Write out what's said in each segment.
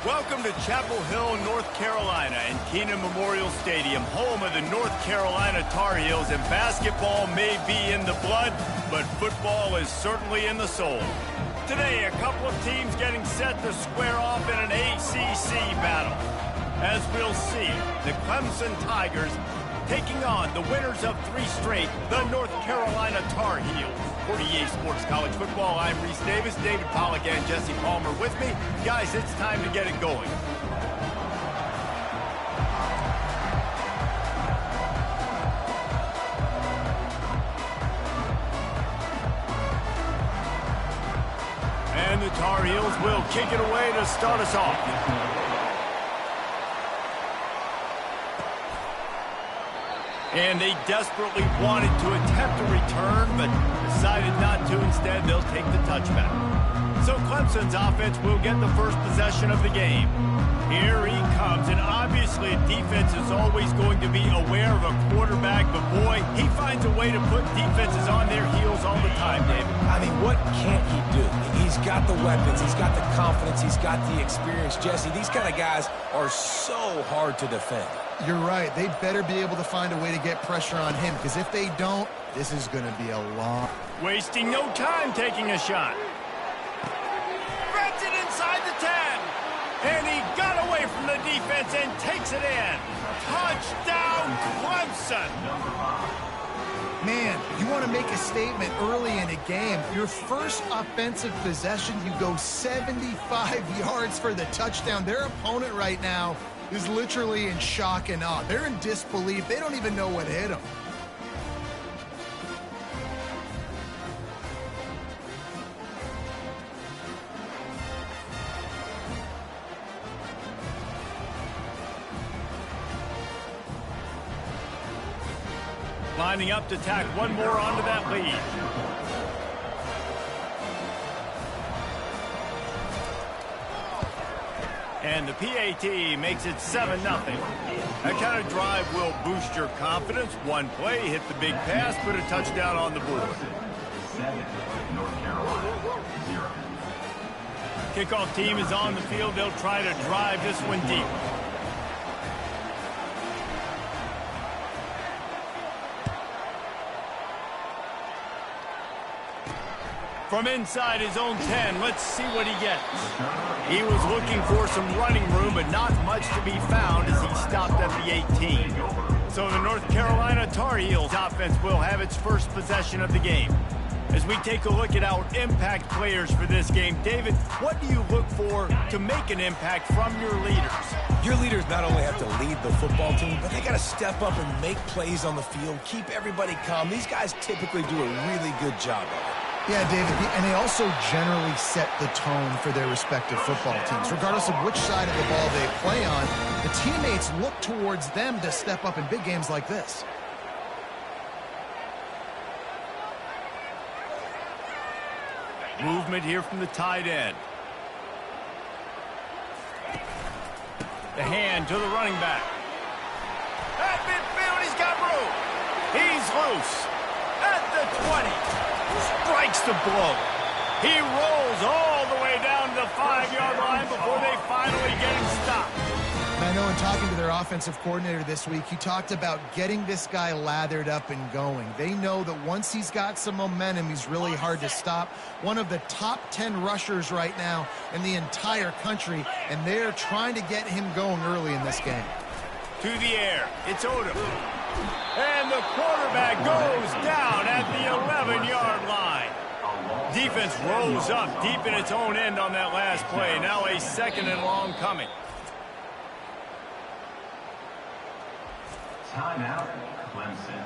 Welcome to Chapel Hill, North Carolina, and Kenan Memorial Stadium, home of the North Carolina Tar Heels. And basketball may be in the blood, but football is certainly in the soul. Today, a couple of teams getting set to square off in an ACC battle. As we'll see, the Clemson Tigers taking on the winners of 3 straight, the North Carolina Tar Heels. For EA Sports College Football, I'm Reese Davis, David Pollack, and Jesse Palmer with me. Guys, it's time to get it going. And the Tar Heels will kick it away to start us off. And they desperately wanted to attempt a return, but decided not to. Instead, they'll take the touchback. So Clemson's offense will get the first possession of the game. Here he comes, and obviously defense is always going to be aware of a quarterback, but boy, he finds a way to put defenses on their heels all the time, David. I mean, what can't he do? He's got the weapons, he's got the confidence, he's got the experience. Jesse, these kind of guys are so hard to defend. You're right. They better be able to find a way to get pressure on him, because if they don't, this is going to be a long... Wasting no time taking a shot. Threads it inside the 10. And he got away from the defense and takes it in. Touchdown, Clemson. Man, you want to make a statement early in a game. Your first offensive possession, you go 75 yards for the touchdown. Their opponent right now is literally in shock and awe. They're in disbelief. They don't even know what hit them. Lining up to tack one more onto that lead. And the PAT makes it 7-0. That kind of drive will boost your confidence. One play, hit the big pass, put a touchdown on the board. 7, North Carolina, 0. Kickoff team is on the field. They'll try to drive this one deep. From inside his own 10, let's see what he gets. He was looking for some running room, but not much to be found as he stopped at the 18. So the North Carolina Tar Heels offense will have its first possession of the game. As we take a look at our impact players for this game, David, what do you look for to make an impact from your leaders? Your leaders not only have to lead the football team, but they got to step up and make plays on the field, keep everybody calm. These guys typically do a really good job of it. Yeah, David, and they also generally set the tone for their respective football teams. Regardless of which side of the ball they play on, the teammates look towards them to step up in big games like this. Movement here from the tight end. The hand to the running back. At midfield, he's got room. He's loose. At the 20. Strikes the blow. He rolls all the way down to the 5-yard line before they finally get him stopped. And I know in talking to their offensive coordinator this week, he talked about getting this guy lathered up and going. They know that once he's got some momentum, he's really hard to stop. One of the top 10 rushers right now in the entire country, and they're trying to get him going early in this game. To the air, it's Odom. And the quarterback goes down at the 11-yard line. Defense rolls up deep in its own end on that last play. Now a 2nd and long coming. Timeout, Clemson.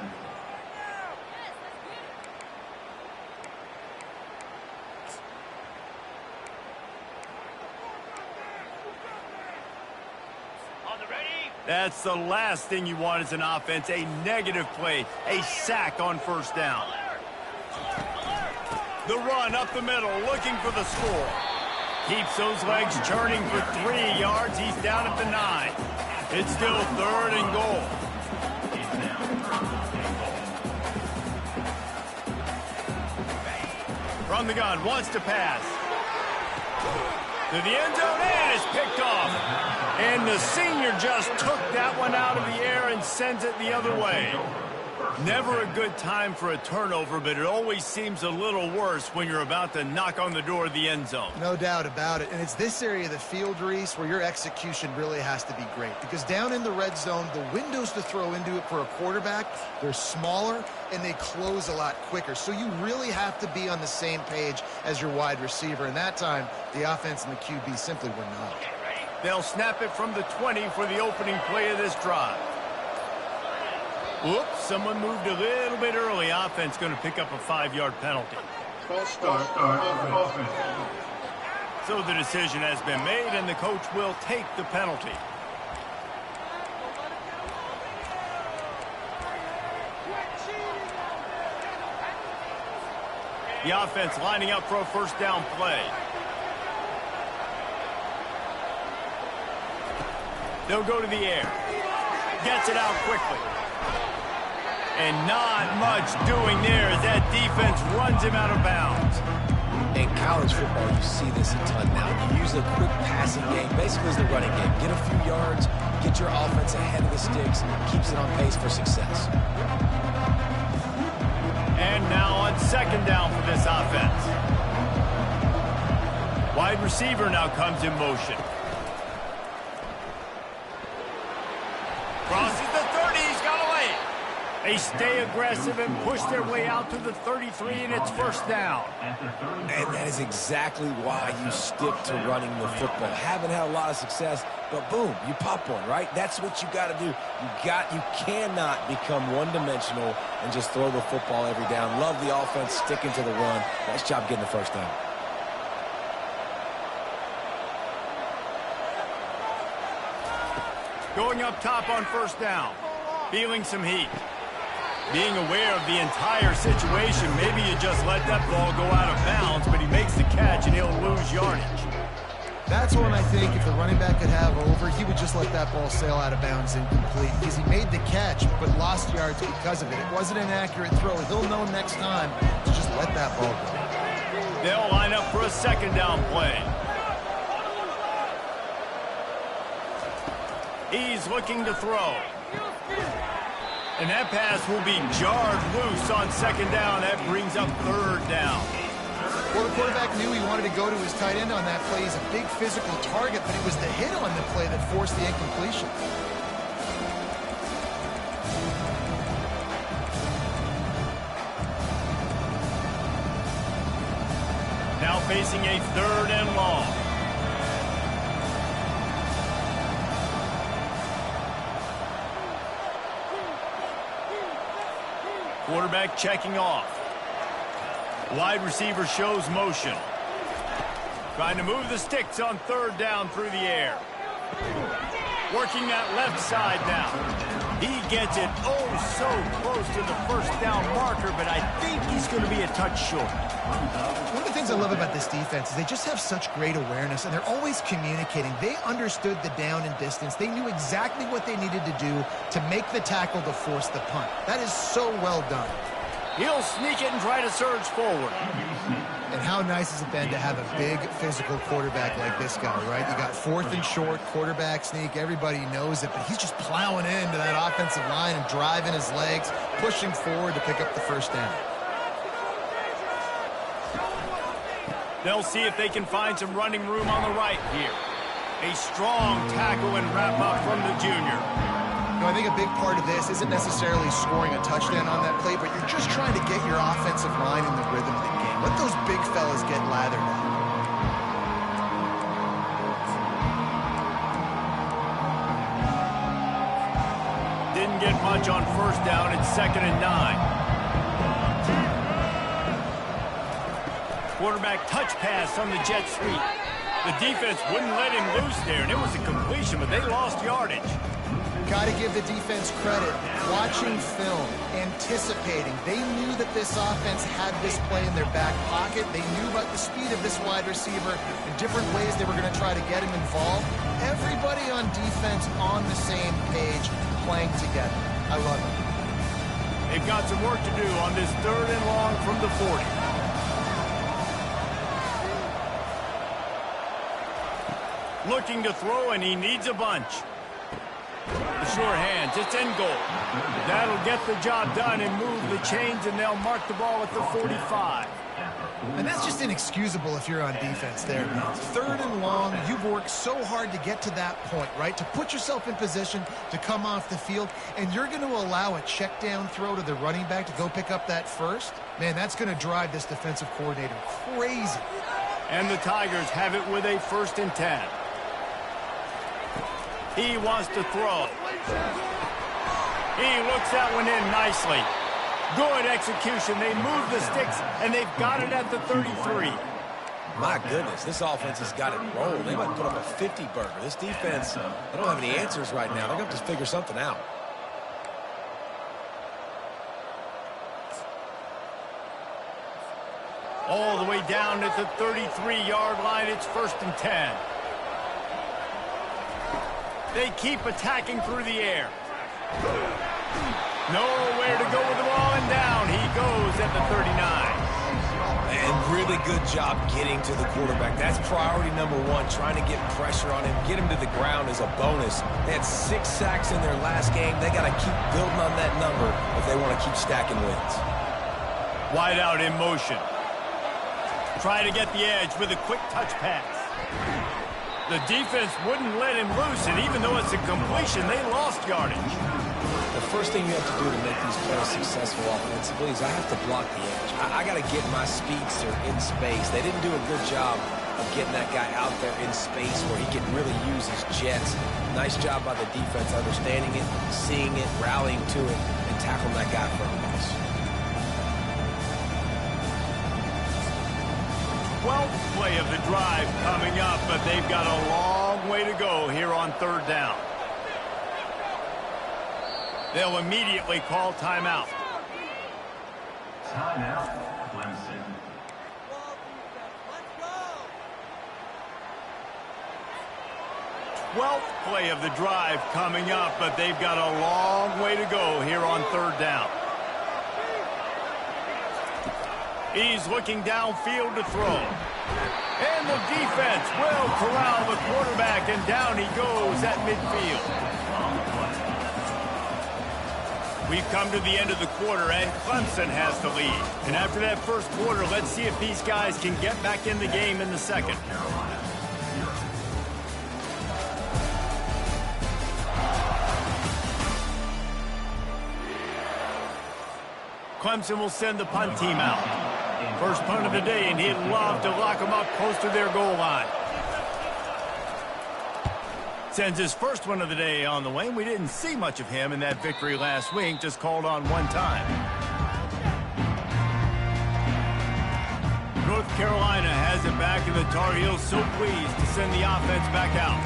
That's the last thing you want as an offense, a negative play, a sack on first down. The run up the middle, looking for the score. Keeps those legs churning for 3 yards. He's down at the 9. It's still 3rd and goal. From the gun, wants to pass. To the end zone, and it's picked off. And the senior just took that one out of the air and sends it the other way. Never a good time for a turnover, but it always seems a little worse when you're about to knock on the door of the end zone. No doubt about it. And it's this area of the field, Reese, where your execution really has to be great. Because down in the red zone, the windows to throw into it for a quarterback, they're smaller and they close a lot quicker. So you really have to be on the same page as your wide receiver. And that time, the offense and the QB simply were not. They'll snap it from the 20 for the opening play of this drive. Whoops, someone moved a little bit early. Offense going to pick up a 5-yard penalty. False start. Offense. So the decision has been made, and the coach will take the penalty. The offense lining up for a first down play. They'll go to the air. Gets it out quickly. And not much doing there as that defense runs him out of bounds. In college football, you see this a ton now. You use a quick passing game, basically as the running game. Get a few yards, get your offense ahead of the sticks, keeps it on pace for success. And now on second down for this offense. Wide receiver now comes in motion. Crosses the 30, he's got away. They stay aggressive and push their way out to the 33, and it's first down. And that is exactly why you stick to running the football. Haven't had a lot of success, but boom, you pop one, right? That's what you got to do. You cannot become one-dimensional and just throw the football every down. Love the offense sticking to the run. Nice job getting the first down. Going up top on first down. Feeling some heat. Being aware of the entire situation, maybe you just let that ball go out of bounds, but he makes the catch and he'll lose yardage. That's one I think if the running back could have over, he would just let that ball sail out of bounds incomplete because he made the catch but lost yards because of it. It wasn't an accurate throw. He'll know next time to just let that ball go. They'll line up for a second down play. He's looking to throw. And that pass will be jarred loose on second down. That brings up third down. Well, the quarterback knew he wanted to go to his tight end on that play. He's a big physical target, but it was the hit on the play that forced the incompletion. Now facing a third and long. Quarterback checking off. Wide receiver shows motion. Trying to move the sticks on third down through the air. Working that left side now. He gets it so close to the first down marker, but I think he's going to be a touch short. One of the things I love about this defense is they just have such great awareness, and they're always communicating. They understood the down and distance. They knew exactly what they needed to do to make the tackle to force the punt. That is so well done. He'll sneak it and try to surge forward. And how nice has it been to have a big physical quarterback like this guy, right? You got fourth and short, quarterback sneak. Everybody knows it, but he's just plowing into that offensive line and driving his legs, pushing forward to pick up the first down. They'll see if they can find some running room on the right here. A strong tackle and wrap up from the junior. I think a big part of this isn't necessarily scoring a touchdown on that play, but you're just trying to get your offensive line in the rhythm of the game. Let those big fellas get lathered up. Didn't get much on first down. It's 2nd and 9. Quarterback touch pass on the jet sweep. The defense wouldn't let him loose there, and it was a completion, but they lost yardage. Got to give the defense credit. Watching film, anticipating. They knew that this offense had this play in their back pocket. They knew about the speed of this wide receiver and different ways they were going to try to get him involved. Everybody on defense on the same page, playing together. I love it. They've got some work to do on this third and long from the 40. Looking to throw, and he needs a bunch. The sure hands, it's in goal. That'll get the job done and move the chains, and they'll mark the ball at the 45. And that's just inexcusable if you're on defense there. Third and long, you've worked so hard to get to that point, right? To put yourself in position to come off the field, and you're going to allow a check down throw to the running back to go pick up that first? Man, that's going to drive this defensive coordinator crazy. And the Tigers have it with a 1st and 10. He wants to throw. He looks that one in nicely. Good execution. They move the sticks, and they've got it at the 33. My goodness, this offense has got it rolling. They might put up a 50-burger. This defense, they don't have any answers right now. They're going to have to figure something out. All the way down at the 33-yard line, it's 1st and 10. They keep attacking through the air. Nowhere to go with the ball, and down he goes at the 39. And really good job getting to the quarterback. That's priority number 1, trying to get pressure on him. Get him to the ground is a bonus. They had 6 sacks in their last game. They got to keep building on that number if they want to keep stacking wins. Wide out in motion. Try to get the edge with a quick touch pass. The defense wouldn't let him loose, and even though it's a completion, they lost yardage. The first thing you have to do to make these plays successful offensively is I have to block the edge. I got to get my speedster in space. They didn't do a good job of getting that guy out there in space where he can really use his jets. Nice job by the defense understanding it, seeing it, rallying to it, and tackling that guy for a loss. 12th play of the drive coming up, but they've got a long way to go here on 3rd down. They'll immediately call timeout. Timeout, Clemson. 12th play of the drive coming up, but they've got a long way to go here on 3rd down. He's looking downfield to throw. And the defense will corral the quarterback, and down he goes at midfield. We've come to the end of the quarter, and Clemson has the lead. And after that first quarter, let's see if these guys can get back in the game in the second. Clemson will send the punt team out. First punt of the day, and he'd love to lock them up close to their goal line. Sends his first one of the day on the way. We didn't see much of him in that victory last week, just called on one time. North Carolina has it back, and the Tar Heels so pleased to send the offense back out.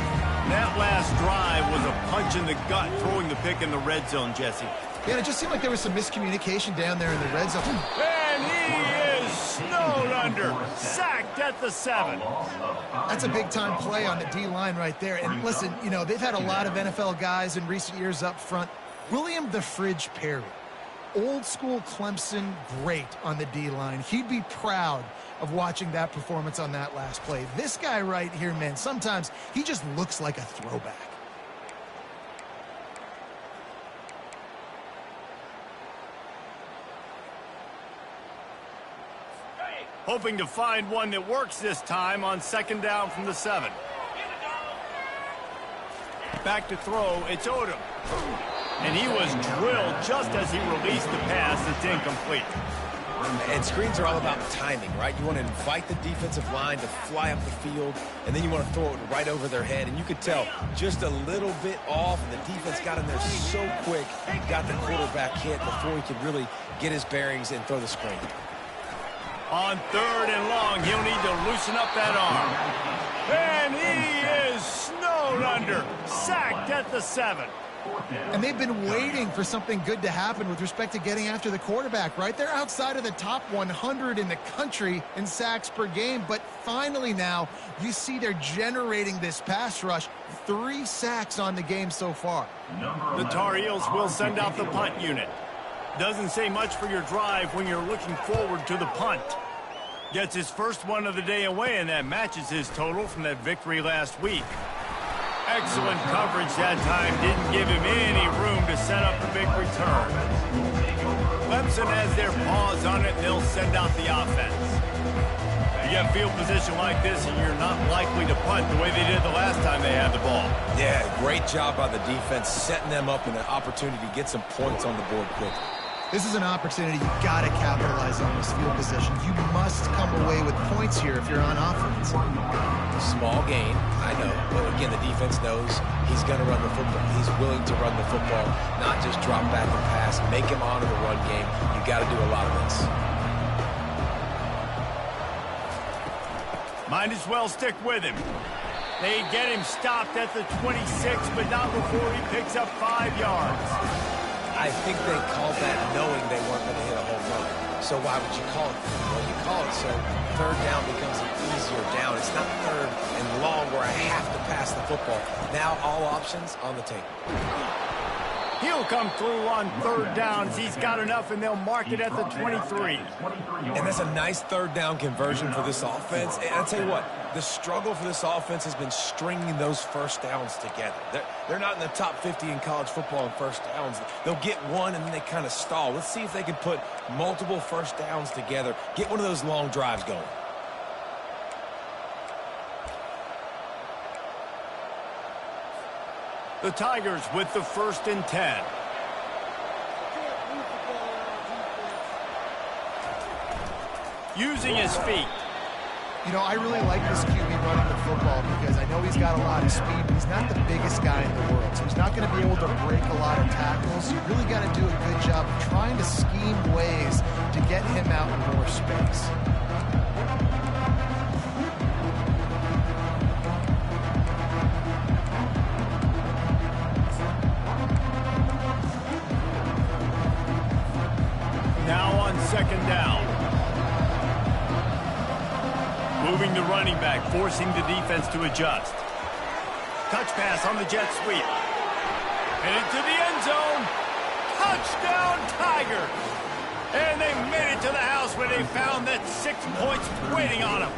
That last drive was a punch in the gut, throwing the pick in the red zone, Jesse. Yeah, it just seemed like there was some miscommunication down there in the red zone. And he is snowed under, sacked at the 7. That's a big-time play on the D-line right there. And listen, you know, they've had a lot of NFL guys in recent years up front. William the Fridge Perry, old-school Clemson great on the D-line. He'd be proud of watching that performance on that last play. This guy right here, man, sometimes he just looks like a throwback. Hoping to find one that works this time on 2nd down from the 7. Back to throw, it's Odom. And he was drilled just as he released the pass. It's incomplete. And screens are all about timing, right? You want to invite the defensive line to fly up the field, and then you want to throw it right over their head. And you could tell just a little bit off, and the defense got in there so quick, got the quarterback hit before he could really get his bearings and throw the screen. On 3rd and long, he'll need to loosen up that arm. And he is snowed under, sacked at the 7. And they've been waiting for something good to happen with respect to getting after the quarterback, right? They're outside of the top 100 in the country in sacks per game, but finally now you see they're generating this pass rush. 3 sacks on the game so far. The Tar Heels will send out the punt unit. Doesn't say much for your drive when you're looking forward to the punt. Gets his first one of the day away, and that matches his total from that victory last week. Excellent coverage that time. Didn't give him any room to set up the big return. Clemson has their paws on it, and they'll send out the offense. You get field position like this, and you're not likely to punt the way they did the last time they had the ball. Yeah, great job by the defense, setting them up in an opportunity to get some points on the board quickly. This is an opportunity you've got to capitalize on this field position. You must come away with points here if you're on offense. Small gain, I know. But again, the defense knows he's going to run the football. He's willing to run the football, not just drop back and pass. Make him honor the run game. You got to do a lot of this. Might as well stick with him. They get him stopped at the 26, but not before he picks up 5 yards. I think they called that knowing they weren't going to hit a home run. So why would you call it? Well, you call it so third down becomes an easier down. It's not third and long where I have to pass the football. Now all options on the table. He'll come through on third downs. He's got enough, and they'll mark it at the 23. And that's a nice third down conversion for this offense. And I'll tell you what, the struggle for this offense has been stringing those first downs together. They're not in the top 50 in college football in first downs. They'll get one, and then they kind of stall. Let's see if they can put multiple first downs together, get one of those long drives going. The Tigers with the 1st and 10. Using his feet. You know, I really like this QB running the football because I know he's got a lot of speed, but he's not the biggest guy in the world. So he's not going to be able to break a lot of tackles. You really got to do a good job of trying to scheme ways to get him out in more space. Now on 2nd down. Moving the running back, forcing the defense to adjust. Touch pass on the jet sweep. And into the end zone. Touchdown, Tigers! And they made it to the house where they found that 6 points waiting on them.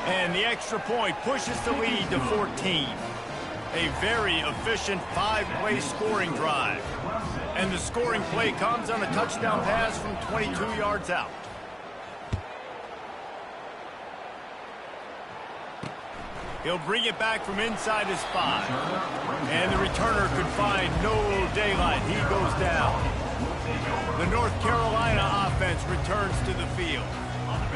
And the extra point pushes the lead to 14. A very efficient 5-play scoring drive. And the scoring play comes on a touchdown pass from 22 yards out. He'll bring it back from inside his 5. And the returner could find no daylight. He goes down. The North Carolina offense returns to the field.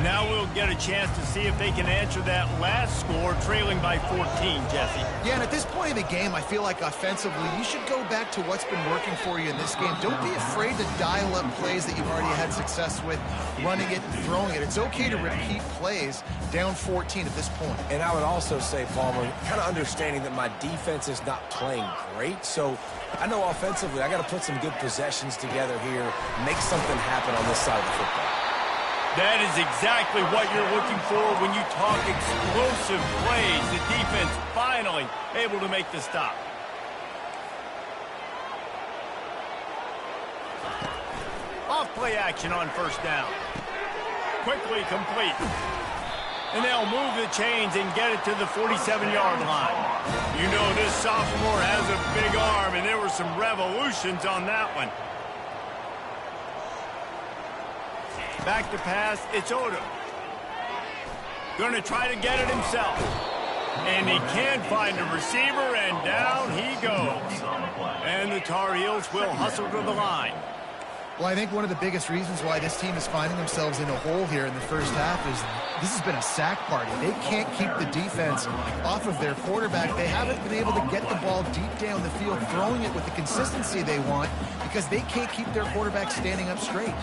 Now we'll get a chance to see if they can answer that last score, trailing by 14, Jesse. Yeah, and at this point in the game, I feel like offensively, you should go back to what's been working for you in this game. Don't be afraid to dial up plays that you've already had success with, running it and throwing it. It's okay to repeat plays down 14 at this point. And I would also say, Palmer, kind of understanding that my defense is not playing great. So I know offensively, I got to put some good possessions together here, make something happen on this side of the football. That is exactly what you're looking for when you talk explosive plays. The defense finally able to make the stop. Off play action on 1st down. Quickly complete. And they'll move the chains and get it to the 47-yard line. You know this sophomore has a big arm, and there were some revolutions on that one. Back to pass, it's Odom. Going to try to get it himself. And he can find a receiver, and down he goes. And the Tar Heels will hustle to the line. Well, I think one of the biggest reasons why this team is finding themselves in a hole here in the first half is this has been a sack party. They can't keep the defense off of their quarterback. They haven't been able to get the ball deep down the field, throwing it with the consistency they want because they can't keep their quarterback standing up straight.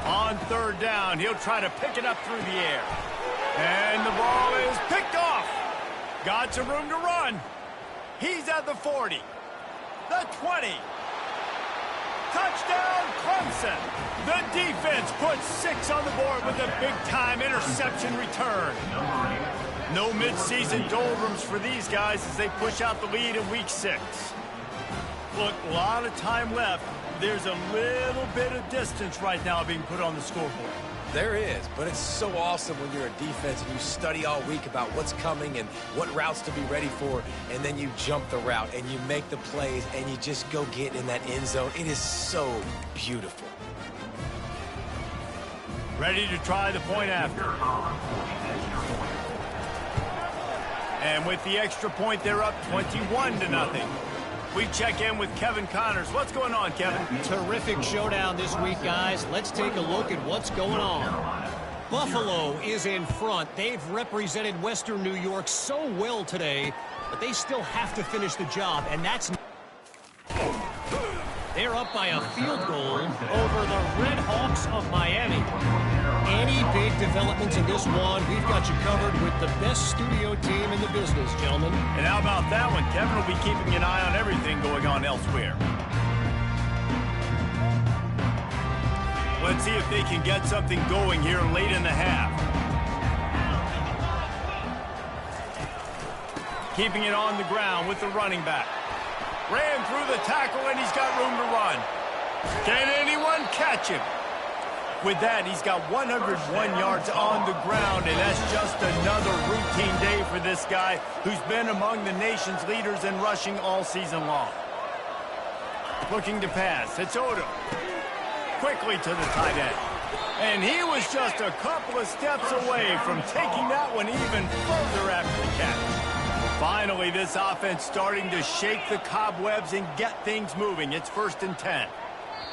On 3rd down, he'll try to pick it up through the air. And the ball is picked off. Got some room to run. He's at the 40. The 20. Touchdown, Clemson. The defense puts 6 on the board with a big-time interception return. No midseason doldrums for these guys as they push out the lead in Week 6. Look, a lot of time left. There's a little bit of distance right now being put on the scoreboard. There is, but it's so awesome when you're a defense and you study all week about what's coming and what routes to be ready for, and then you jump the route and you make the plays and you just go get in that end zone. It is so beautiful. Ready to try the point after. And with the extra point, they're up 21-0. We check in with Kevin Connors. What's going on, Kevin? Terrific showdown this week, guys. Let's take a look at what's going on. Buffalo is in front. They've represented Western New York so well today, but they still have to finish the job, and that's... They're up by a field goal over the Red Hawks of Miami. Any big developments in this one, we've got you covered with the best studio team in the business, gentlemen. And how about that one? Kevin will be keeping an eye on everything going on elsewhere. Let's see if they can get something going here late in the half. Keeping it on the ground with the running back. Ran through the tackle, and he's got room to run. Can anyone catch him? With that, he's got 101 yards on the ground, and that's just another routine day for this guy who's been among the nation's leaders in rushing all season long. Looking to pass. It's Odom. Quickly to the tight end. And he was just a couple of steps away from taking that one even further after the catch. Finally, this offense starting to shake the cobwebs and get things moving. It's 1st and 10.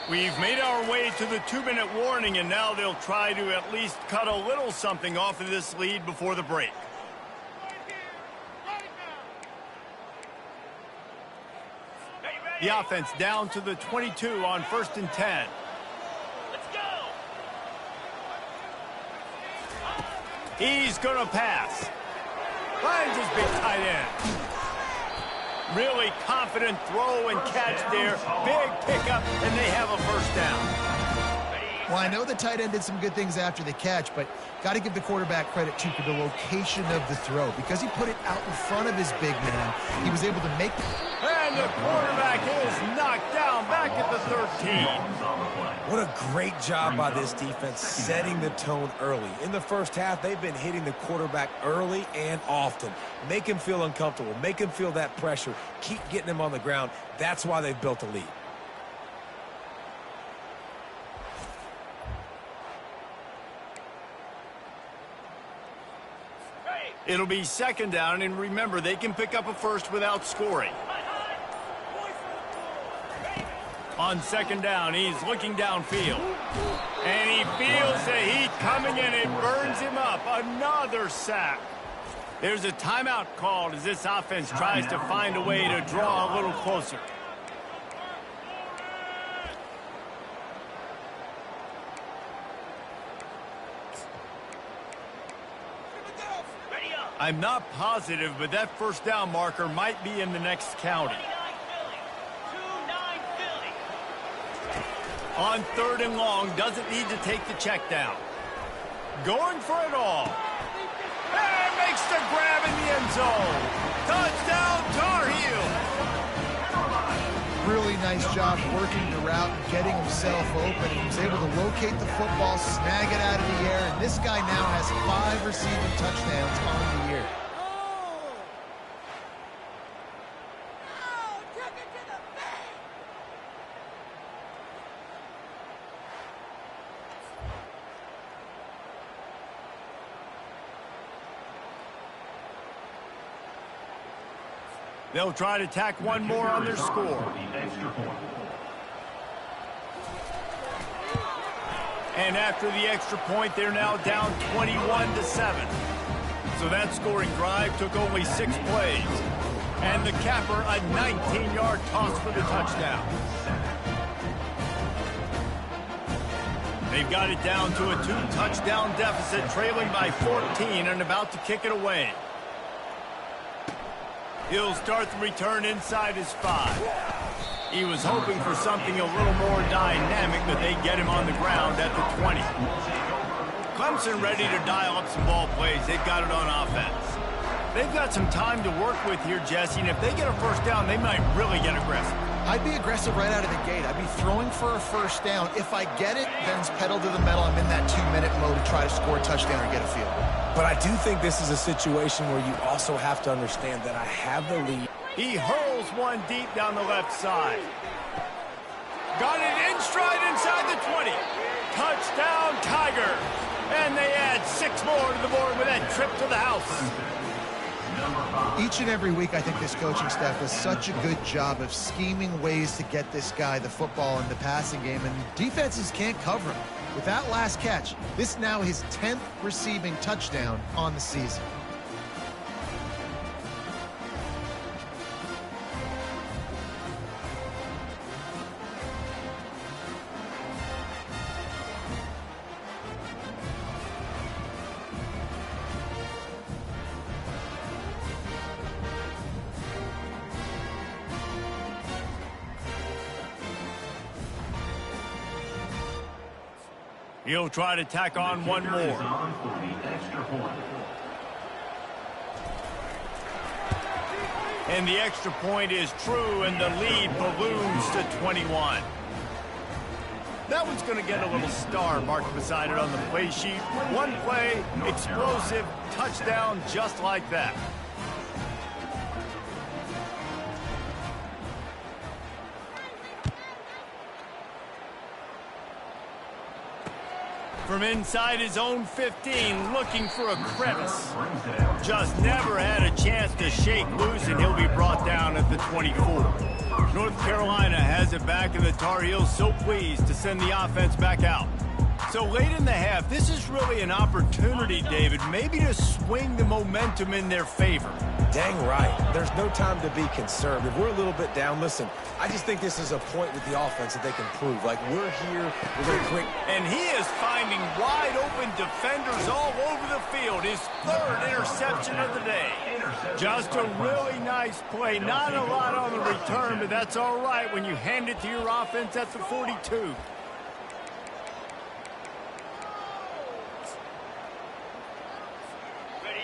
We've made our way to the 2-minute warning, and now they'll try to at least cut a little something off of this lead before the break. The offense down to the 22 on 1st and 10. Let's go. He's going to pass. Finds his big tight end. Really confident throw and catch there. Big pickup, and they have a first down. Well, I know the tight end did some good things after the catch, but got to give the quarterback credit, too, for the location of the throw. Because he put it out in front of his big man, he was able to make... And the quarterback is knocked down back at the 13. What a great job by this defense setting the tone early. In the first half, they've been hitting the quarterback early and often. Make him feel uncomfortable. Make him feel that pressure. Keep getting him on the ground. That's why they've built a lead. It'll be 2nd down, and remember, they can pick up a first without scoring. On 2nd down, he's looking downfield. And he feels the heat coming, and it burns him up. Another sack. There's a timeout called as this offense tries to find a way to draw a little closer. I'm not positive, but that 1st down marker might be in the next county. On 3rd and long, doesn't need to take the check down. Going for it all. And makes the grab in the end zone. Touchdown, Tar Heels. Really nice job working the route and getting himself open. He was able to locate the football, snag it out of the air, and this guy now has 5 receiving touchdowns on the year. They'll try to tack one more on their score. And after the extra point, they're now down 21-7. So that scoring drive took only 6 plays. And the capper, a 19-yard toss for the touchdown. They've got it down to a 2-touchdown deficit, trailing by 14 and about to kick it away. He'll start the return inside his 5. He was hoping for something a little more dynamic, but they get him on the ground at the 20. Clemson ready to dial up some ball plays. They've got it on offense. They've got some time to work with here, Jesse, and if they get a first down, they might really get aggressive. I'd be aggressive right out of the gate. I'd be throwing for a first down. If I get it, then it's pedal to the metal. I'm in that 2-minute mode to try to score a touchdown or get a field goal. But I do think this is a situation where you also have to understand that I have the lead. He hurls one deep down the left side. Got it in stride inside the 20. Touchdown, Tiger. And they add 6 more to the board with that trip to the house. Each and every week, I think this coaching staff does such a good job of scheming ways to get this guy the football in the passing game, and defenses can't cover him. With that last catch, this now his 10th receiving touchdown on the season. He'll try to tack on one more. And the extra point is true, and the lead balloons to 21. That one's going to get a little star marked beside it on the play sheet. One play, explosive, touchdown, just like that. From inside his own 15, looking for a crevice. Just never had a chance to shake loose, and he'll be brought down at the 24. North Carolina has it back, and the Tar Heels so pleased to send the offense back out. So late in the half, this is really an opportunity, David, maybe to swing the momentum in their favor. Dang right. There's no time to be concerned. If we're a little bit down, listen, I just think this is a point with the offense that they can prove. Like, we're here, we're quick. And he is finding wide open defenders all over the field. His 3rd interception of the day. Just a really nice play. Not a lot on the return, but that's all right when you hand it to your offense at the 42.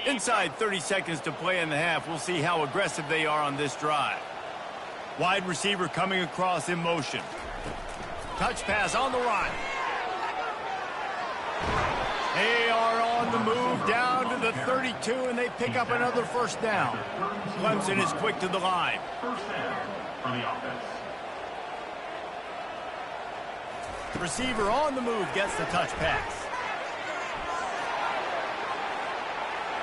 Inside 30 seconds to play in the half. We'll see how aggressive they are on this drive. Wide receiver coming across in motion. Touch pass on the run. They are on the move down to the 32, and they pick up another first down. Clemson is quick to the line. First down for the offense. Receiver on the move gets the touch pass.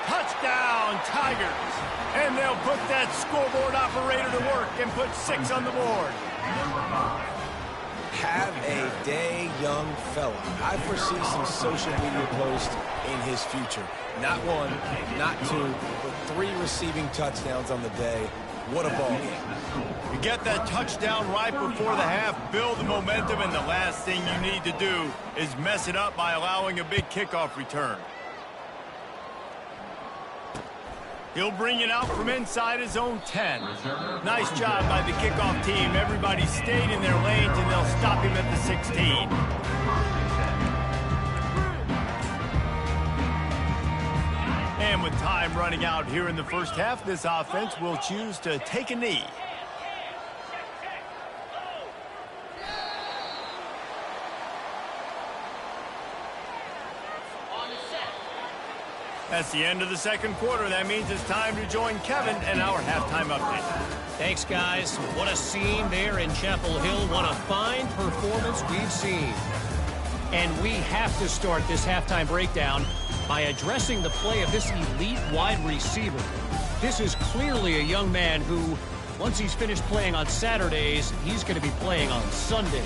Touchdown, Tigers. And they'll put that scoreboard operator to work and put 6 on the board. Have a day, young fella. I foresee some social media posts in his future. Not 1, not 2, but 3 receiving touchdowns on the day. What a ball game. You get that touchdown right before the half, build the momentum, and the last thing you need to do is mess it up by allowing a big kickoff return. He'll bring it out from inside his own 10. Nice job by the kickoff team. Everybody stayed in their lanes, and they'll stop him at the 16. And with time running out here in the first half, this offense will choose to take a knee. That's the end of the second quarter. That means it's time to join Kevin and our halftime update. Thanks, guys. What a scene there in Chapel Hill. What a fine performance we've seen. And we have to start this halftime breakdown by addressing the play of this elite wide receiver. This is clearly a young man who, once he's finished playing on Saturdays, he's going to be playing on Sundays.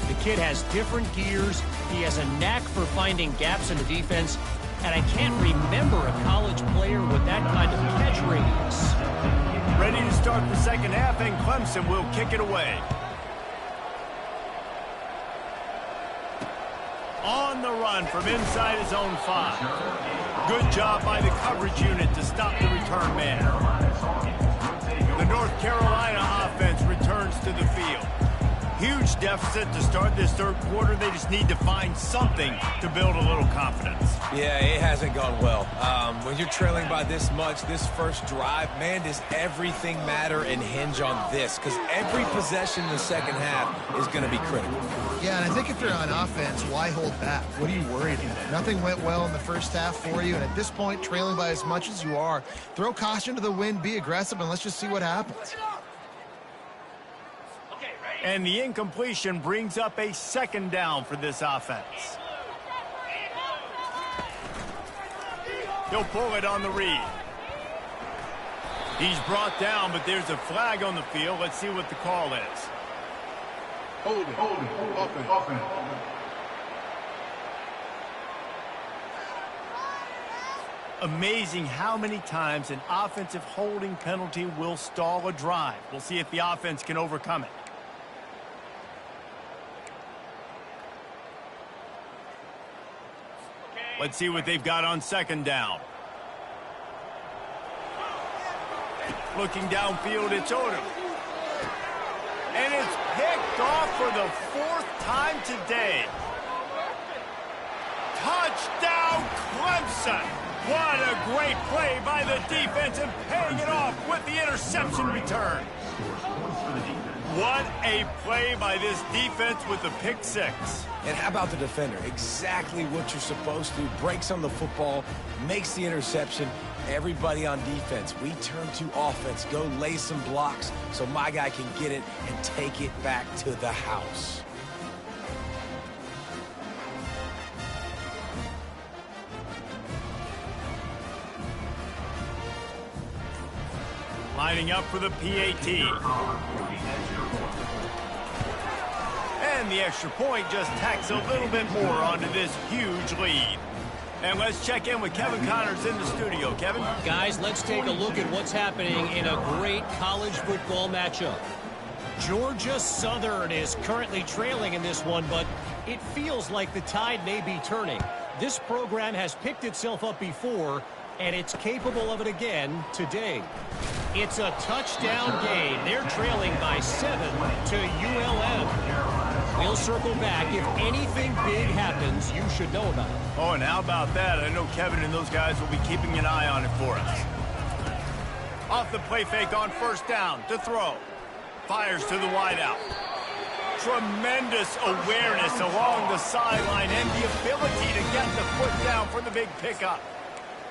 The kid has different gears. He has a knack for finding gaps in the defense. And I can't remember a college player with that kind of catch radius. Ready to start the second half, and Clemson will kick it away. On the run from inside his own 5. Good job by the coverage unit to stop the return man. The North Carolina offense returns to the field. Huge deficit to start this third quarter. They just need to find something to build a little confidence. Yeah, it hasn't gone well. When you're trailing by this much, this first drive, man, does everything matter and hinge on this? Because every possession in the second half is going to be critical. Yeah, and I think if you're on offense, why hold back? What are you worried about? Nothing went well in the first half for you, and at this point, trailing by as much as you are, throw caution to the wind, be aggressive, and let's just see what happens. And the incompletion brings up a second down for this offense. He'll pull it on the read. He's brought down, but there's a flag on the field. Let's see what the call is. Hold it. Offense. Amazing how many times an offensive holding penalty will stall a drive. We'll see if the offense can overcome it. Let's see what they've got on second down. Looking downfield, it's Odom. And it's picked off for the fourth time today. Touchdown, Clemson. What a great play by the defense and paying it off with the interception return. What a play by this defense with the pick six. And how about the defender? Exactly what you're supposed to. Breaks on the football, makes the interception. Everybody on defense, we turn to offense. Go lay some blocks so my guy can get it and take it back to the house. Lining up for the PAT. And the extra point just tacks a little bit more onto this huge lead. And let's check in with Kevin Connors in the studio. Kevin? Guys, let's take a look at what's happening in a great college football matchup. Georgia Southern is currently trailing in this one, but it feels like the tide may be turning. This program has picked itself up before, and it's capable of it again today. It's a touchdown game. They're trailing by 7 to ULM. We'll circle back. If anything big happens, you should know about it. Oh, and how about that? I know Kevin and those guys will be keeping an eye on it for us. Off the play fake on first down to throw. Fires to the wideout. Tremendous awareness along the sideline and the ability to get the foot down for the big pickup.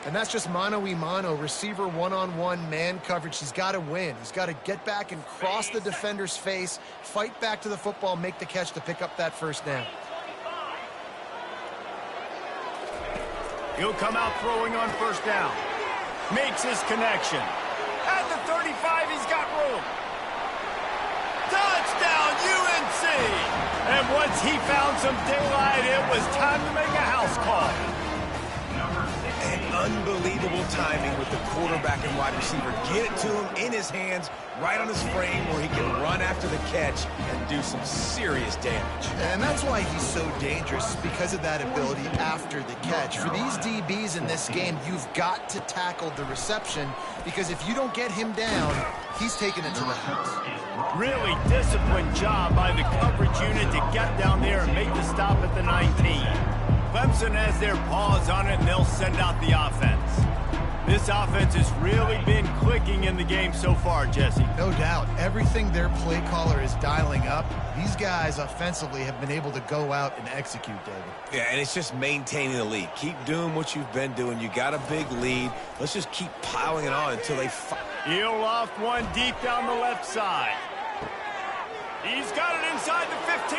And that's just mano-a-mano, receiver one-on-one man coverage. He's got to win. He's got to get back and cross the defender's face, fight back to the football, make the catch to pick up that first down. He'll come out throwing on first down. Makes his connection. At the 35, he's got room. Touchdown, UNC! And once he found some daylight, it was time to make a house call. And unbelievable timing with the quarterback and wide receiver. Get it to him in his hands, right on his frame where he can run after the catch and do some serious damage. And that's why he's so dangerous, because of that ability after the catch. For these DBs in this game, you've got to tackle the reception, because if you don't get him down, he's taking it to the house. Really disciplined job by the coverage unit to get down there and make the stop at the 19. Clemson has their paws on it, and they'll send out the offense. This offense has really been clicking in the game so far, Jesse. No doubt. Everything their play caller is dialing up, these guys offensively have been able to go out and execute, David. Yeah, and it's just maintaining the lead. Keep doing what you've been doing. You got a big lead. Let's just keep piling it on until they He'll loft one deep down the left side. He's got it inside the 15.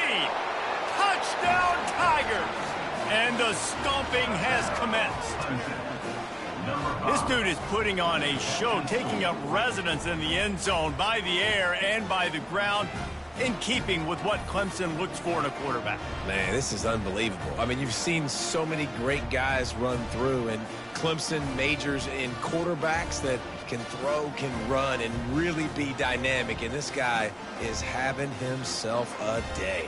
Touchdown, Tigers! And the stomping has commenced. This dude is putting on a show, taking up residence in the end zone by the air and by the ground, in keeping with what Clemson looks for in a quarterback. Man, this is unbelievable. I mean, you've seen so many great guys run through, and Clemson majors in quarterbacks that can throw, can run, and really be dynamic, and this guy is having himself a day.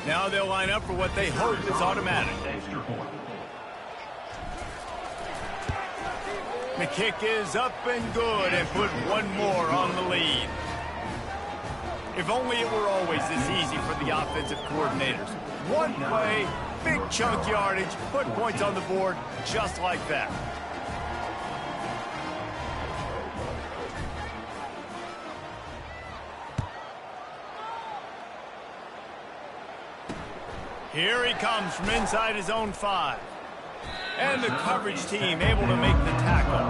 Now they'll line up for what they hope is automatic. The kick is up and good and put one more on the lead. If only it were always this easy for the offensive coordinators. One play, big chunk yardage, put points on the board just like that. Here he comes from inside his own 5. And the coverage team able to make the tackle.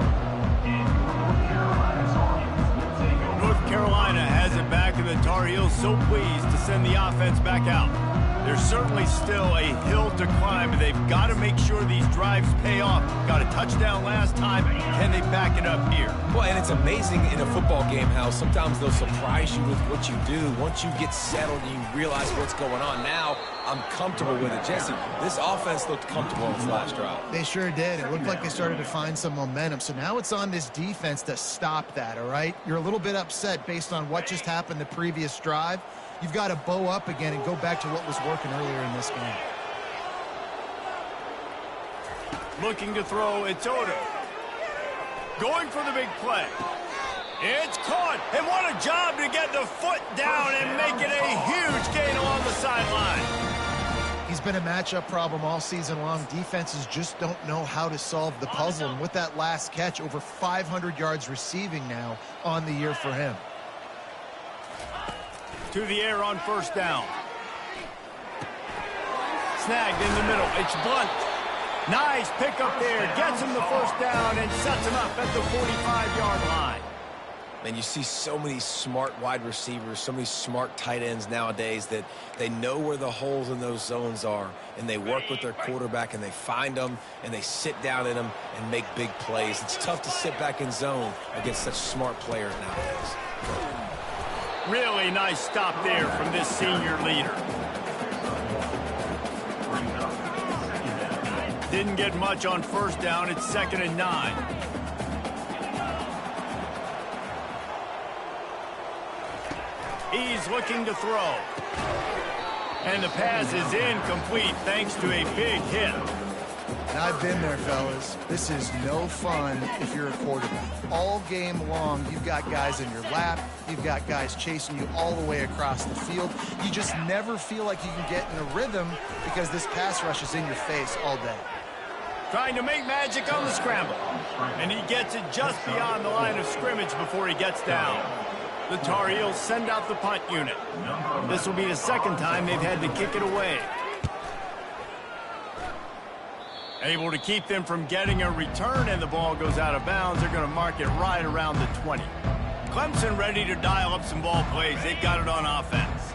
North Carolina has it back, and the Tar Heels so pleased to send the offense back out. There's certainly still a hill to climb, and they've got to make sure these drives pay off. Got a touchdown last time. Can they back it up here? Well, and it's amazing in a football game how sometimes they'll surprise you with what you do. Once you get settled and you realize what's going on, now I'm comfortable with it. Jesse, this offense looked comfortable in its last drive. They sure did. It looked like they started to find some momentum. So now it's on this defense to stop that, all right? You're a little bit upset based on what just happened the previous drive. You've got to bow up again and go back to what was working earlier in this game. Looking to throw, it's Odom. Going for the big play. It's caught, and what a job to get the foot down and make it a huge gain along the sideline. He's been a matchup problem all season long. Defenses just don't know how to solve the puzzle. And with that last catch, over 500 yards receiving now on the year for him. To the air on first down. Snagged in the middle. It's Blunt. Nice pickup there. Gets him the first down and sets him up at the 45-yard line. And you see so many smart wide receivers, so many smart tight ends nowadays that they know where the holes in those zones are, and they work with their quarterback, and they find them, and they sit down in them and make big plays. It's tough to sit back in zone against such smart players nowadays. Really nice stop there from this senior leader. Didn't get much on first down. It's 2nd and 9. He's looking to throw. And the pass is incomplete thanks to a big hit. And I've been there, fellas. This is no fun if you're a quarterback. All game long, you've got guys in your lap. You've got guys chasing you all the way across the field. You just never feel like you can get in a rhythm because this pass rush is in your face all day. Trying to make magic on the scramble. And he gets it just beyond the line of scrimmage before he gets down. The Tar Heels send out the punt unit. This will be the second time they've had to kick it away. Able to keep them from getting a return, and the ball goes out of bounds. They're going to mark it right around the 20. Clemson ready to dial up some ball plays. They've got it on offense.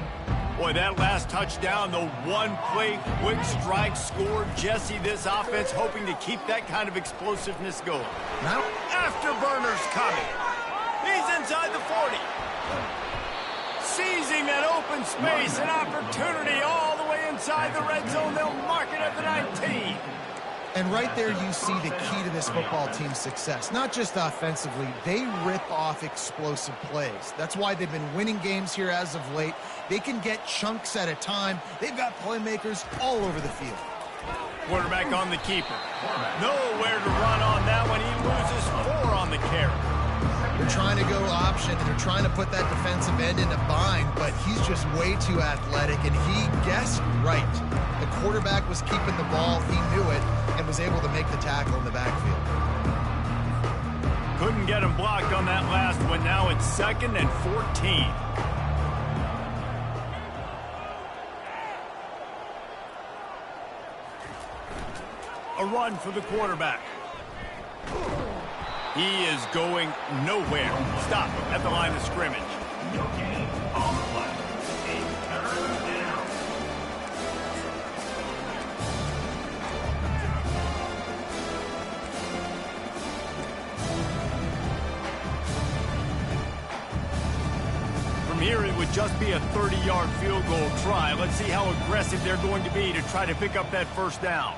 Boy, that last touchdown, the one-play quick strike scored. Jesse, this offense hoping to keep that kind of explosiveness going. Now, afterburners coming. He's inside the 40. Seizing that open space, an opportunity all the way inside the red zone. They'll mark it at the 19. And right there you see the key to this football team's success. Not just offensively, they rip off explosive plays. That's why they've been winning games here as of late. They can get chunks at a time. They've got playmakers all over the field. Quarterback on the keeper. Nowhere to run on that one. He loses 4 on the carry. They're trying to go option, and they're trying to put that defensive end in a bind, but he's just way too athletic, and he guessed right. The quarterback was keeping the ball. He knew it and was able to make the tackle in the backfield. Couldn't get him blocked on that last one. Now it's 2nd and 14. A run for the quarterback. He is going nowhere. Stop at the line of scrimmage. From here, it would just be a 30-yard field goal try. Let's see how aggressive they're going to be to try to pick up that first down.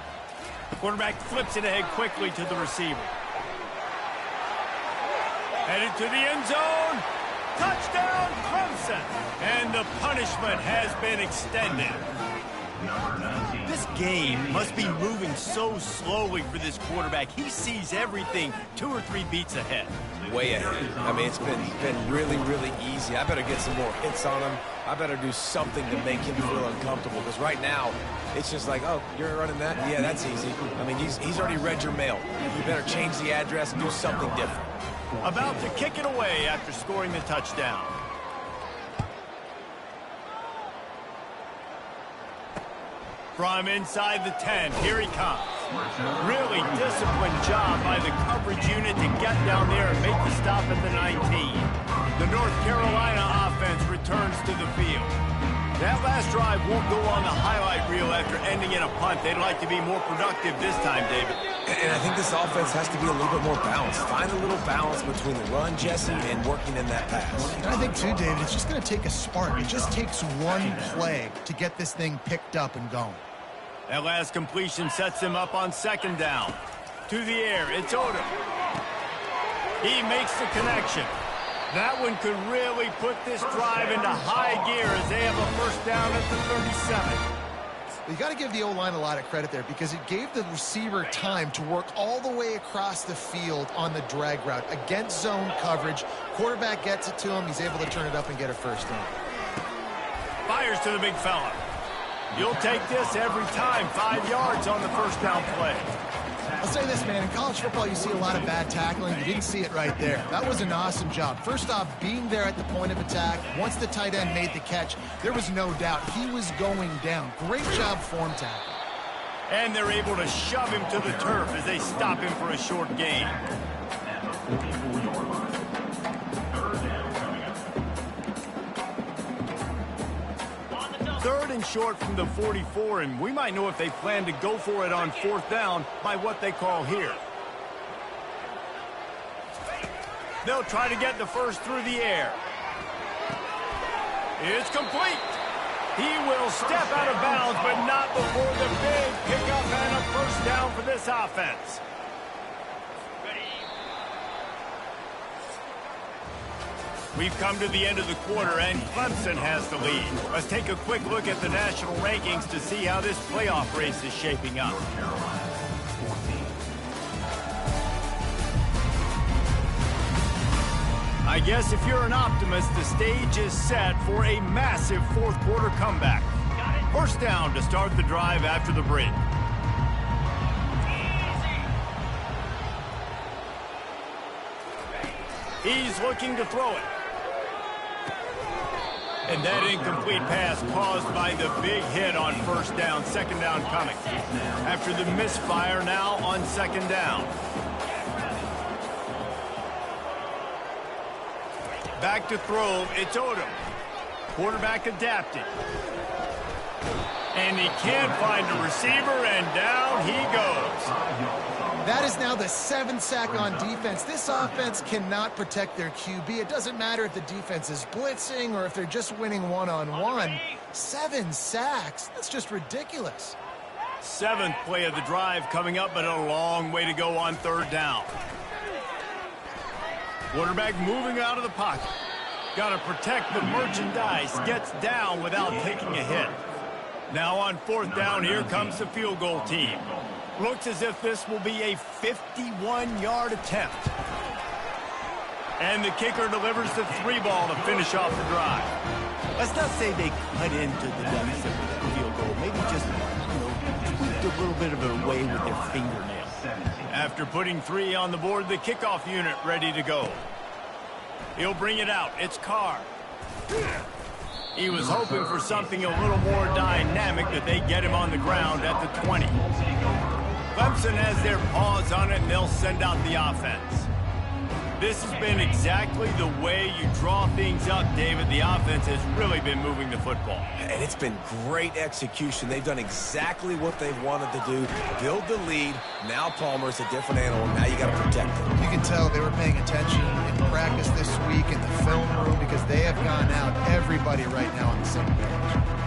The quarterback flips it ahead quickly to the receiver. Headed to the end zone. Touchdown, Clemson. And the punishment has been extended. This game must be moving so slowly for this quarterback. He sees everything 2 or 3 beats ahead. Way ahead. I mean, it's been really, really easy. I better get some more hits on him. I better do something to make him feel uncomfortable, because right now, it's just like, oh, you're running that? Yeah, that's easy. I mean, he's already read your mail. You better change the address and do something different. About to kick it away after scoring the touchdown. From inside the 10, here he comes. Really disciplined job by the coverage unit to get down there and make the stop at the 19. The North Carolina offense returns to the field. That last drive won't go on the highlight reel after ending in a punt. They'd like to be more productive this time, David. And I think this offense has to be a little bit more balanced. Find a little balance between the run, Jesse, and working in that pass. And I think, too, David, it's just going to take a spark. It just takes one play to get this thing picked up and going. That last completion sets him up on 2nd down. To the air, it's Odom. He makes the connection. That one could really put this drive into high gear as they have a 1st down at the 37. You got to give the O-line a lot of credit there, because it gave the receiver time to work all the way across the field on the drag route against zone coverage. Quarterback gets it to him. He's able to turn it up and get a 1st down. Fires to the big fella. You'll take this every time. 5 yards on the 1st down play. I'll say this, man. In college football, you see a lot of bad tackling. You didn't see it right there. That was an awesome job. First off, being there at the point of attack. Once the tight end made the catch, there was no doubt he was going down. Great job form tackle. And they're able to shove him to the turf as they stop him for a short gain. 3rd and short from the 44, and we might know if they plan to go for it on 4th down by what they call here. They'll try to get the 1st through the air. It's complete. He will step out of bounds, but not before the big pickup and a 1st down for this offense. We've come to the end of the quarter, and Clemson has the lead. Let's take a quick look at the national rankings to see how this playoff race is shaping up. I guess if you're an optimist, the stage is set for a massive 4th quarter comeback. 1st down to start the drive after the break. He's looking to throw it. And that incomplete pass caused by the big hit on 1st down. 2nd down coming. After the misfire, now on 2nd down. Back to throw, it's Odom. Quarterback adapted. And he can't find a receiver, and down he goes. That is now the 7th sack on defense. This offense cannot protect their QB. It doesn't matter if the defense is blitzing or if they're just winning one-on-one. 7 sacks. That's just ridiculous. 7th play of the drive coming up, but a long way to go on 3rd down. Quarterback moving out of the pocket. Got to protect the merchandise. Gets down without taking a hit. Now on 4th down, here comes the field goal team. Looks as if this will be a 51-yard attempt. And the kicker delivers the 3 ball to finish off the drive. Let's not say they cut into the deficit with the field goal. Maybe just, tweaked a little bit of it away with their fingernail. After putting 3 on the board, the kickoff unit ready to go. He'll bring it out. It's Carr. He was hoping for something a little more dynamic, but they get him on the ground at the 20. Clemson has their paws on it, and they'll send out the offense. This has been exactly the way you draw things up, David. The offense has really been moving the football. And it's been great execution. They've done exactly what they've wanted to do. Build the lead. Now Palmer's a different animal. Now you got to protect him. You can tell they were paying attention in practice this week in the film room, because they have gone out, everybody right now on the same page.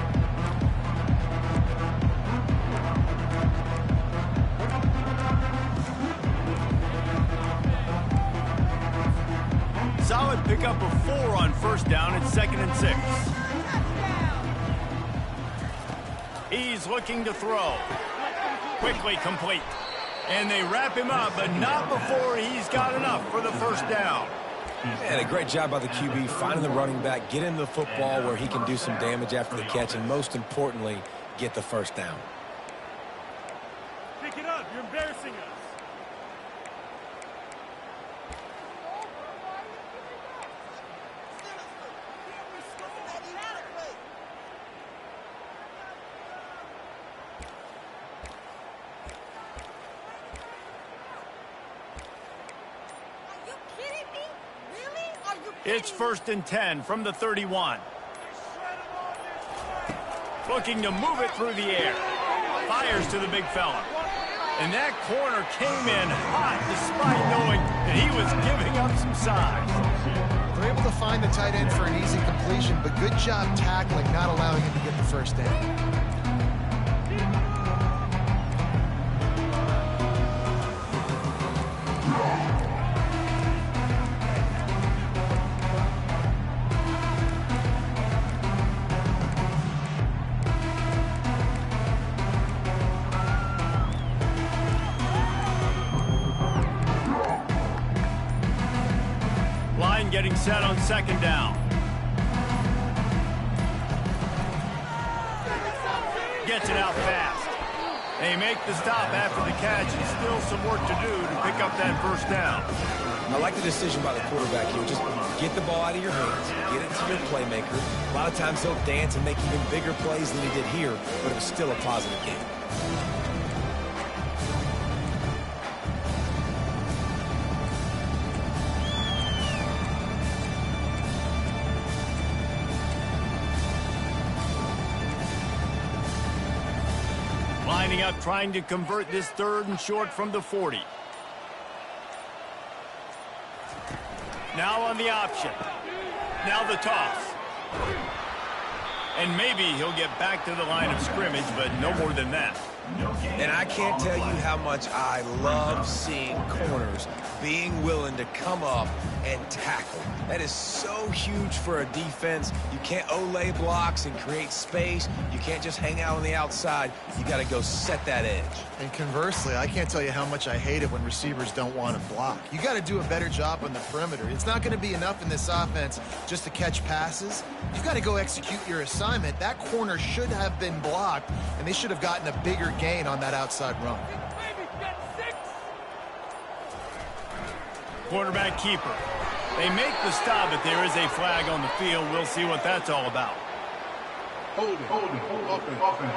Solid pickup of 4 on 1st down. It's 2nd and 6. He He's looking to throw. Quickly complete. And they wrap him up, but not before he's got enough for the first down. And a great job by the QB finding the running back, get him the football where he can do some damage after the catch, and most importantly, get the first down. Pick it up. You're embarrassing us. It's 1st and 10 from the 31. Looking to move it through the air. Fires to the big fella. And that corner came in hot despite knowing that he was giving up some size. They're able to find the tight end for an easy completion, but good job tackling, not allowing him to get the first down. Getting set on 2nd down. Gets it out fast. They make the stop after the catch, and still some work to do to pick up that first down. I like the decision by the quarterback here. Just get the ball out of your hands, get it to your playmaker. A lot of times he'll dance and make even bigger plays than he did here, but it was still a positive game. Lining up, trying to convert this 3rd and short from the 40. Now on the option. Now the toss. And maybe he'll get back to the line of scrimmage, but no more than that. And I can't tell you how much I love seeing corners being willing to come up and tackle. That is so huge for a defense. You can't olay blocks and create space. You can't just hang out on the outside. You got to go set that edge. And conversely, I can't tell you how much I hate it when receivers don't want to block. You got to do a better job on the perimeter. It's not going to be enough in this offense just to catch passes. You got to go execute your assignment. That corner should have been blocked, and they should have gotten a bigger gain on that outside run. Quarterback keeper. They make the stop, but there is a flag on the field. We'll see what that's all about. Hold it. Offense.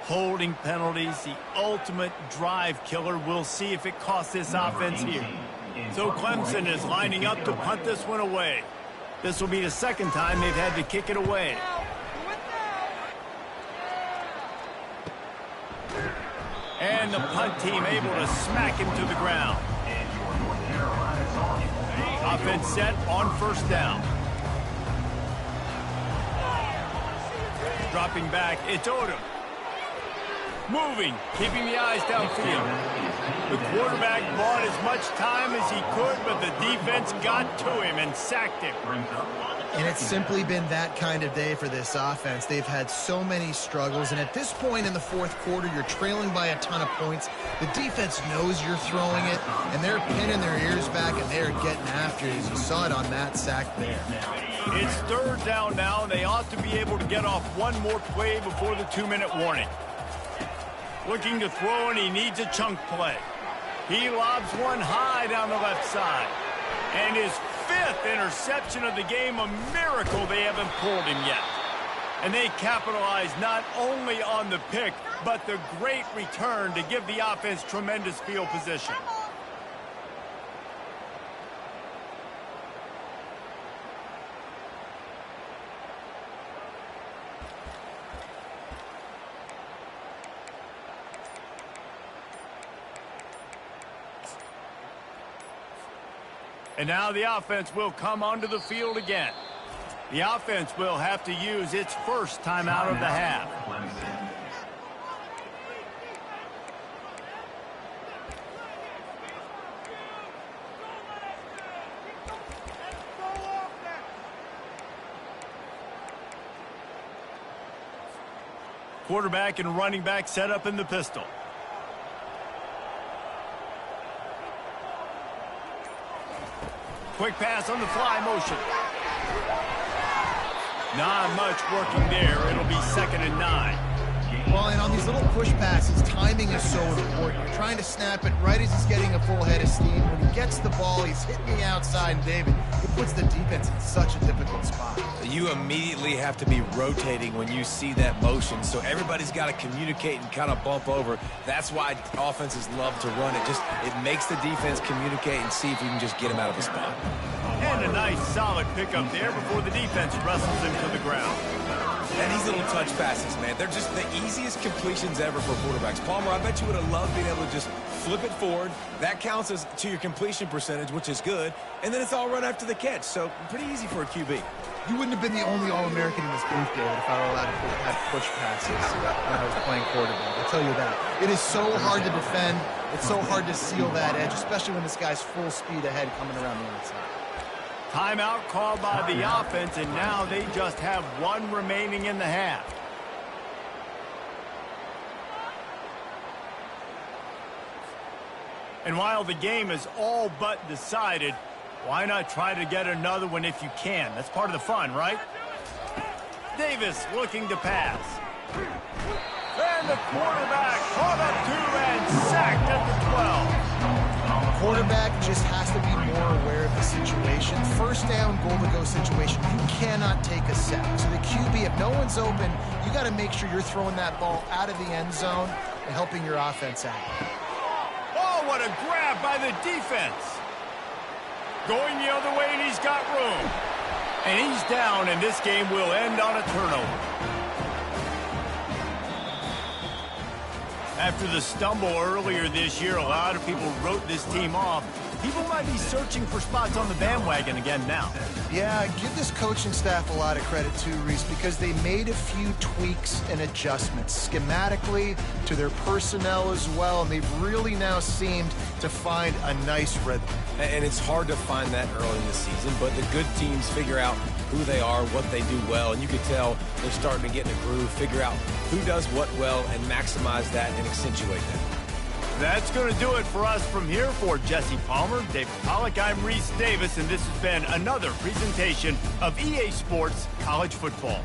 Holding penalties, the ultimate drive killer. We'll see if it costs this offense here. So Clemson is lining up to punt this one away. This will be the 2nd time they've had to kick it away. And the punt team able to smack him to the ground. Offense set on 1st down. Dropping back, it's Odom. Moving, keeping the eyes downfield. The quarterback bought as much time as he could, but the defense got to him and sacked him. And it's simply been that kind of day for this offense. They've had so many struggles, and at this point in the 4th quarter, you're trailing by a ton of points. The defense knows you're throwing it, and they're pinning their ears back, and they're getting after it, as you saw it on that sack there. It's 3rd down now, and they ought to be able to get off one more play before the 2-minute warning. Looking to throw, and he needs a chunk play. He lobs one high down the left side. And his 5th interception of the game, a miracle they haven't pulled him yet. And they capitalize not only on the pick, but the great return to give the offense tremendous field position. And now the offense will come onto the field again. The offense will have to use its first timeout of the half. Quarterback and running back set up in the pistol. Quick pass on the fly motion. Not much working there. It'll be 2nd and 9. Well, and on these little push passes, timing is so important. You're trying to snap it right as he's getting a full head of steam. When he gets the ball, he's hitting the outside, and David, it puts the defense in such a difficult spot. You immediately have to be rotating when you see that motion, so everybody's got to communicate and kind of bump over. That's why offenses love to run it. It makes the defense communicate and see if you can just get him out of the spot. And a nice solid pickup there before the defense wrestles him to the ground. And these little touch passes, man, they're just the easiest completions ever for quarterbacks. Palmer, I bet you would have loved being able to just flip it forward. That counts as to your completion percentage, which is good. And then it's all run after the catch. So pretty easy for a QB. You wouldn't have been the only All-American in this booth, David, if I were allowed to have push passes when I was playing quarterback. I'll tell you that. It is so hard to defend. It's so hard to seal that edge, especially when this guy's full speed ahead coming around the outside. Timeout called by the offense, and now they just have one remaining in the half. And while the game is all but decided, why not try to get another one if you can? That's part of the fun, right? Davis looking to pass. And the quarterback caught up to and sacked at the 12. Quarterback just has to be more aware of the situation. First down, goal-to-go situation. You cannot take a sack. So the QB, if no one's open, you got to make sure you're throwing that ball out of the end zone and helping your offense out. Oh, what a grab by the defense. Going the other way, and he's got room. And he's down, and this game will end on a turnover. After the stumble earlier this year, a lot of people wrote this team off. People might be searching for spots on the bandwagon again now. Yeah, give this coaching staff a lot of credit too, Reese, because they made a few tweaks and adjustments schematically to their personnel as well, and they've really now seemed to find a nice rhythm. And it's hard to find that early in the season, but the good teams figure out who they are, what they do well, and you can tell they're starting to get in a groove, figure out who does what well, and maximize that and accentuate that. That's going to do it for us from here. For Jesse Palmer, David Pollack, I'm Reese Davis, and this has been another presentation of EA Sports College Football.